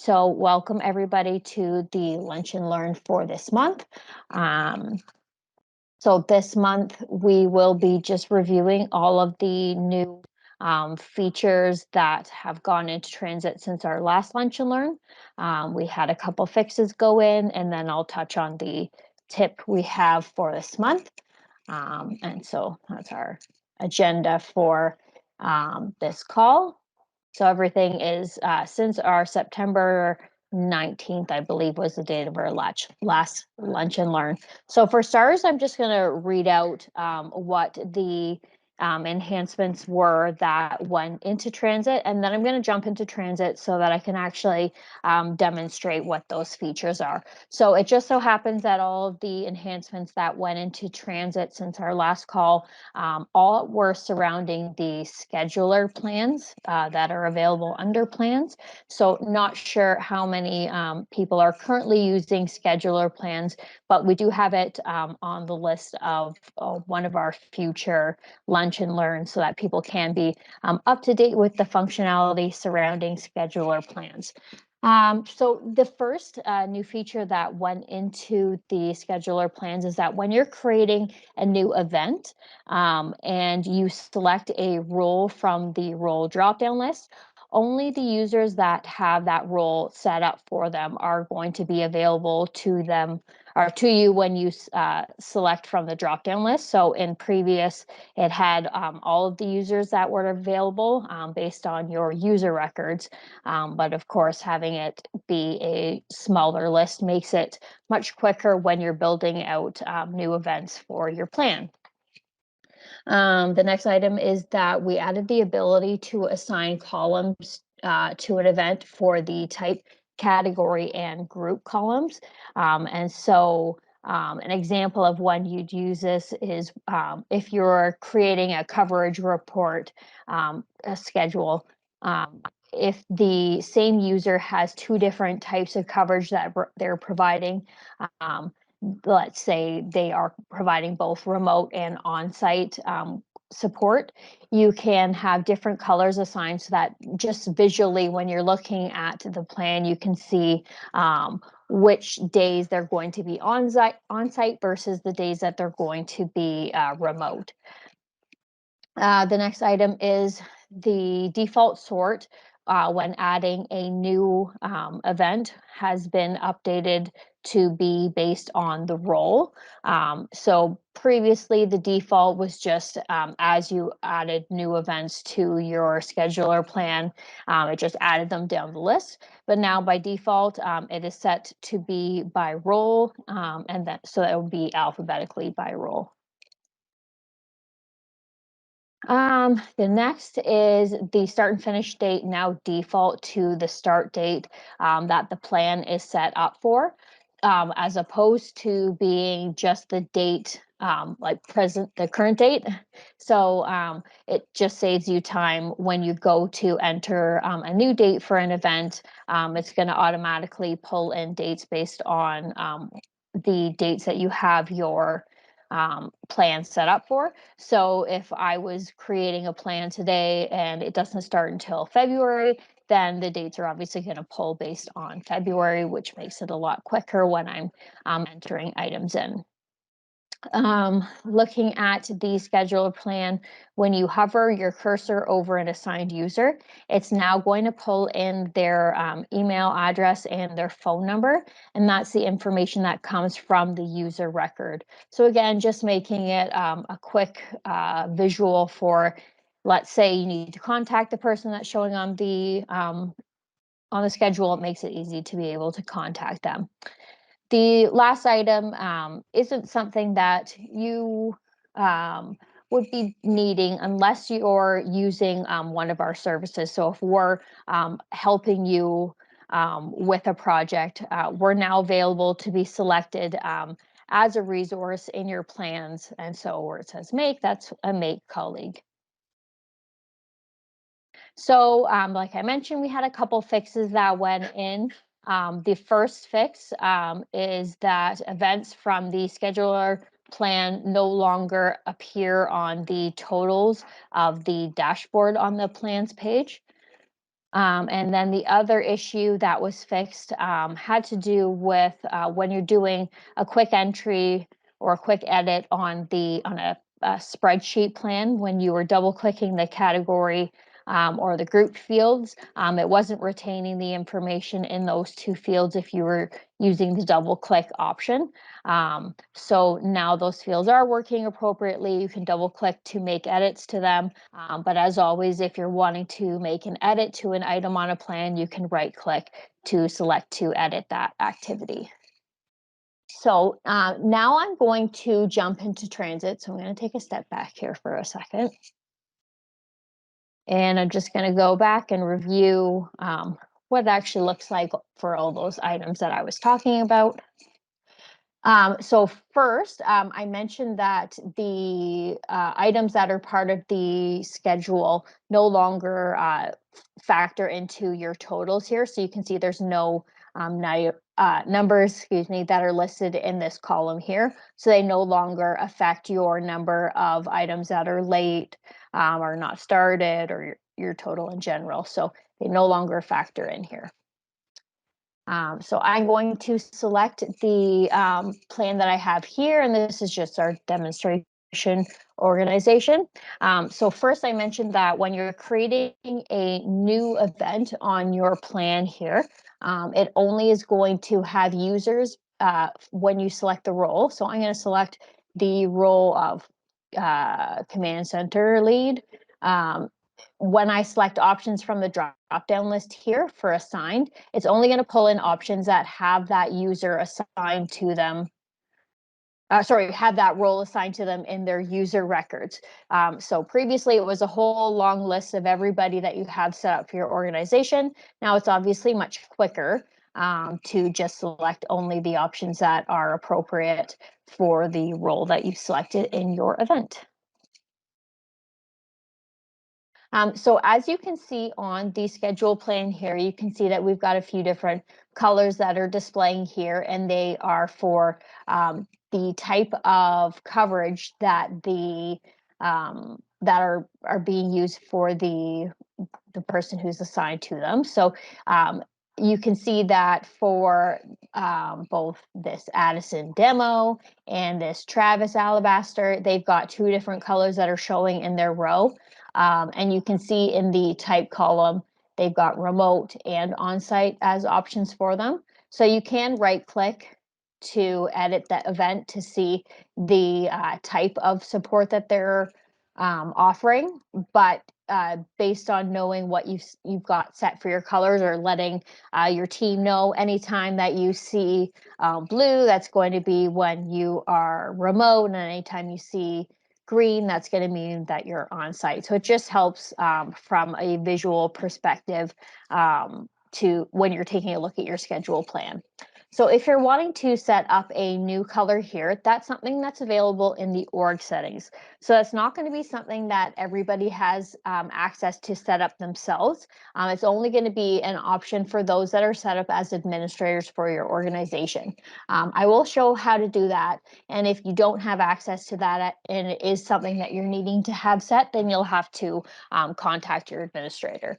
So welcome everybody to the Lunch and Learn for this month. Um, so this month we will be just reviewing all of the new features that have gone into TransIT since our last Lunch and Learn. We had a couple fixes go in, and then I'll touch on the tip we have for this month. And so that's our agenda for this call. So everything is since our September 19th, I believe, was the date of our last Lunch and Learn. So for starters, I'm just going to read out what the enhancements were that went into TransIT, and then I'm going to jump into TransIT so that I can actually demonstrate what those features are. So it just so happens that all of the enhancements that went into TransIT since our last call all were surrounding the scheduler plans that are available under plans. So not sure how many people are currently using scheduler plans, but we do have it on the list of one of our future Lunch and Learn so that people can be up to date with the functionality surrounding scheduler plans. So the first new feature that went into the scheduler plans is that when you're creating a new event and you select a role from the role drop-down list, only the users that have that role set up for them are going to be available to them or to you when you select from the drop-down list. So in previous, it had all of the users that were available based on your user records. But of course, having it be a smaller list makes it much quicker when you're building out new events for your plan. The next item is that we added the ability to assign columns to an event for the type, category, and group columns. And so an example of when you'd use this is if you're creating a coverage report, a schedule, if the same user has two different types of coverage that they're providing, let's say they are providing both remote and on-site support, you can have different colors assigned so that just visually when you're looking at the plan, you can see which days they're going to be on-site versus the days that they're going to be remote. The next item is the default sort when adding a new event has been updated to be based on the role. So previously the default was just as you added new events to your scheduler plan, it just added them down the list. But now by default, it is set to be by role, and then so it will be alphabetically by role. The next is the start and finish date now default to the start date that the plan is set up for, as opposed to being just the date, like the current date. So it just saves you time when you go to enter a new date for an event. It's going to automatically pull in dates based on the dates that you have your plan set up for. So if I was creating a plan today and it doesn't start until February, then the dates are obviously going to pull based on February, which makes it a lot quicker when I'm entering items in. Looking at the scheduler plan, when you hover your cursor over an assigned user, it's now going to pull in their email address and their phone number, and that's the information that comes from the user record. So again, just making it a quick visual for, let's say you need to contact the person that's showing on the schedule. It makes it easy to be able to contact them. The last item isn't something that you would be needing unless you're using one of our services. So if we're helping you with a project, we're now available to be selected as a resource in your plans. And so where it says make, that's a make colleague. So like I mentioned, we had a couple fixes that went in. The first fix is that events from the scheduler plan no longer appear on the totals of the dashboard on the plans page. And then the other issue that was fixed had to do with when you're doing a quick entry or a quick edit on a spreadsheet plan, when you were double clicking the category or the group fields, it wasn't retaining the information in those two fields if you were using the double click option. So now those fields are working appropriately. You can double click to make edits to them. But as always, if you're wanting to make an edit to an item on a plan, you can right click to select to edit that activity. So now I'm going to jump into TransIT. So I'm going to take a step back here for a second. And I'm just going to go back and review what it actually looks like for all those items that I was talking about. So first, I mentioned that the items that are part of the schedule no longer factor into your totals here. So you can see there's no numbers, excuse me, that are listed in this column here. So they no longer affect your number of items that are late or not started or your total in general. So they no longer factor in here. So I'm going to select the plan that I have here, and this is just our demonstration organization. So first I mentioned that when you're creating a new event on your plan here, it only is going to have users when you select the role. So I'm going to select the role of command center lead. When I select options from the drop-down list here for assigned, it's only going to pull in options that have that user assigned to them. Have that role assigned to them in their user records. So previously it was a whole long list of everybody that you have set up for your organization. Now it's obviously much quicker to just select only the options that are appropriate for the role that you selected in your event. So as you can see on the schedule plan here, you can see that we've got a few different colors that are displaying here, and they are for the type of coverage that that are being used for the person who's assigned to them. So you can see that for both this Addison demo and this Travis Alabaster, they've got two different colors that are showing in their row. And you can see in the type column, they've got remote and on-site as options for them. So you can right click to edit that event to see the type of support that they're offering, but based on knowing what you've got set for your colors, or letting your team know anytime that you see blue, that's going to be when you are remote, and anytime you see green, that's going to mean that you're on site. So it just helps from a visual perspective to when you're taking a look at your schedule plan. So if you're wanting to set up a new color here, that's something that's available in the org settings. So that's not going to be something that everybody has access to set up themselves. It's only going to be an option for those that are set up as administrators for your organization. I will show how to do that. And if you don't have access to that and it is something that you're needing to have set, then you'll have to contact your administrator.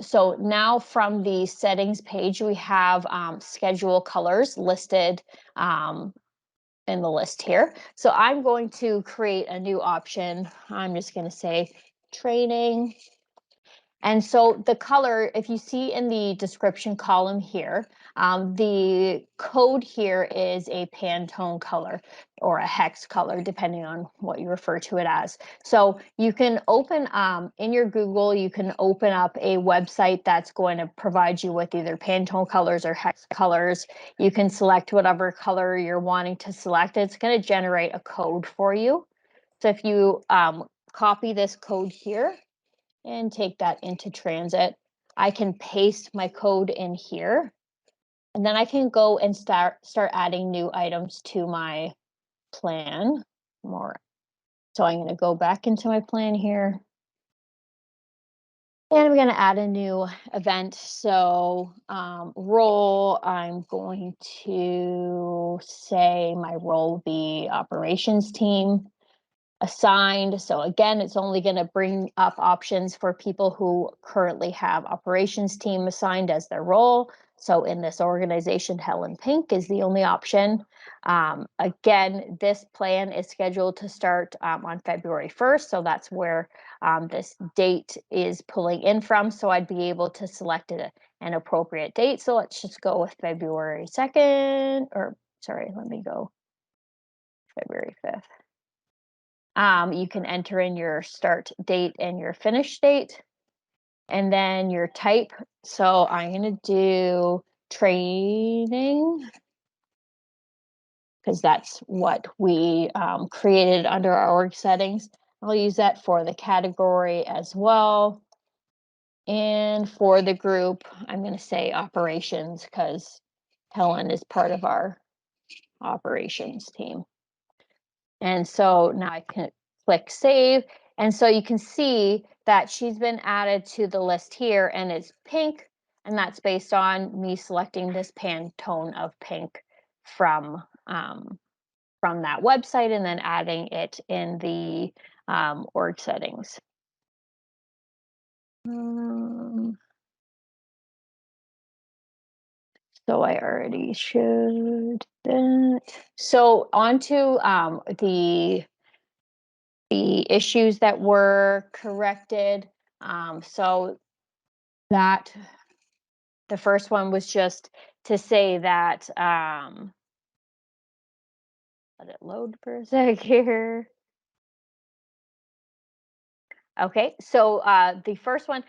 So now from the settings page, we have schedule colors listed in the list here. So I'm going to create a new option. I'm just going to say training. And so the color, if you see in the description column here, the code here is a Pantone color or a hex color, depending on what you refer to it as. So you can open, in your Google, you can open up a website that's going to provide you with either Pantone colors or hex colors. You can select whatever color you're wanting to select. It's going to generate a code for you. So if you copy this code here, and take that into TransIT, I can paste my code in here, and then I can go and start adding new items to my plan. So I'm going to go back into my plan here, and I'm going to add a new event. So role, I'm going to say my role will be operations team. assigned. So again, it's only going to bring up options for people who currently have operations team assigned as their role. So in this organization, Helen Pink is the only option. Again, this plan is scheduled to start on February 1st. So that's where this date is pulling in from. So I'd be able to select an appropriate date. So let's just go with February 2nd, or sorry, let me go February 5th. You can enter in your start date and your finish date, and then your type. So I'm going to do training because that's what we created under our org settings. I'll use that for the category as well. And for the group, I'm going to say operations because Helen is part of our operations team. And so now I can click save. And so you can see that she's been added to the list here, and it's pink. And that's based on me selecting this Pantone of pink from that website and then adding it in the org settings. So I already showed that. So on to the issues that were corrected. So that the first one was just to say that, let it load for a sec here. Okay, so the first one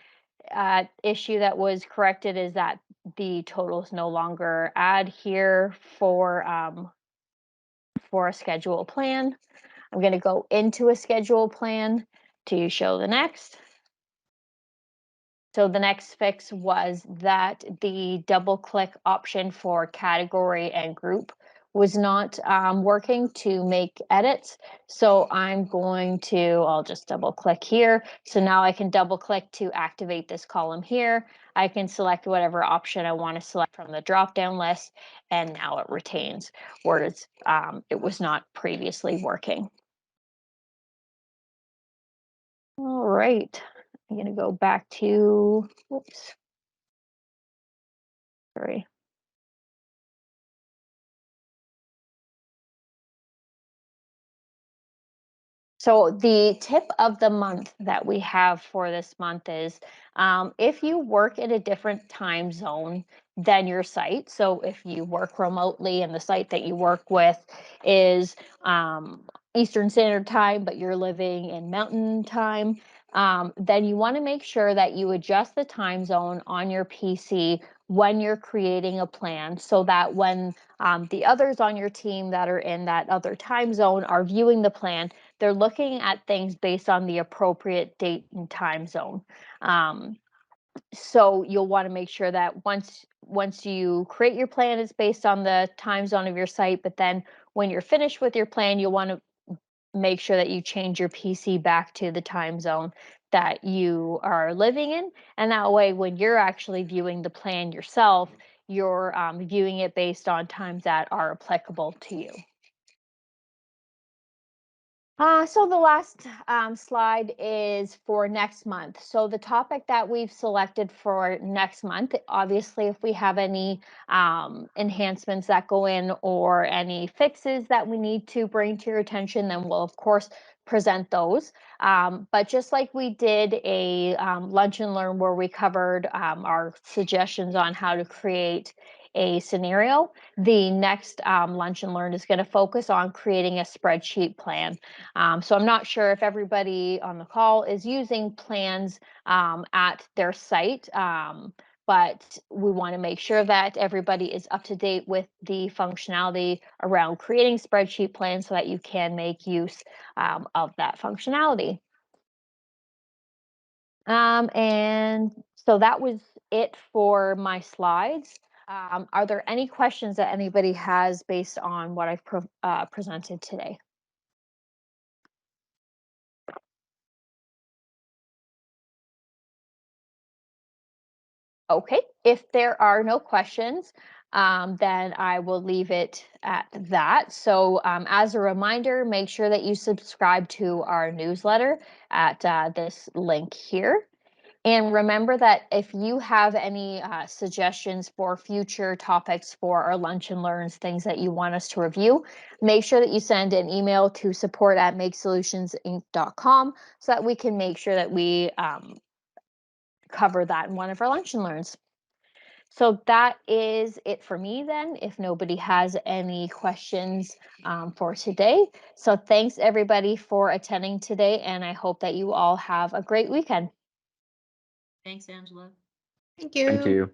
issue that was corrected is that the totals no longer add here for a schedule plan. I'm going to go into a schedule plan to show the next. So the next fix was that the double click option for category and group was not working to make edits. So I'll just double click here. So now I can double click to activate this column here. I can select whatever option I want to select from the drop down list, and now it retains, whereas it was not previously working. All right, I'm going to go back to, whoops, sorry. So the tip of the month that we have for this month is if you work in a different time zone than your site, so if you work remotely and the site that you work with is Eastern Standard Time, but you're living in Mountain Time, then you want to make sure that you adjust the time zone on your PC when you're creating a plan so that when the others on your team that are in that other time zone are viewing the plan, they're looking at things based on the appropriate date and time zone. So you'll want to make sure that once you create your plan, it's based on the time zone of your site. But then when you're finished with your plan, you'll want to make sure that you change your PC back to the time zone that you are living in. And that way, when you're actually viewing the plan yourself, you're viewing it based on times that are applicable to you. So the last slide is for next month. So the topic that we've selected for next month, obviously, if we have any enhancements that go in or any fixes that we need to bring to your attention, then we'll, of course, present those. But just like we did a lunch and learn where we covered our suggestions on how to create a scenario, the next lunch and learn is going to focus on creating a spreadsheet plan. So I'm not sure if everybody on the call is using plans at their site, but we want to make sure that everybody is up to date with the functionality around creating spreadsheet plans so that you can make use of that functionality. And so that was it for my slides. Are there any questions that anybody has based on what I've presented today? Okay, if there are no questions, then I will leave it at that. So, as a reminder, make sure that you subscribe to our newsletter at this link here. And remember that if you have any suggestions for future topics for our Lunch and Learns, things that you want us to review, make sure that you send an email to support@makesolutionsInc.com so that we can make sure that we cover that in one of our Lunch and Learns. So that is it for me then, if nobody has any questions for today. So thanks everybody for attending today, and I hope that you all have a great weekend. Thanks, Angela. Thank Thank you. you.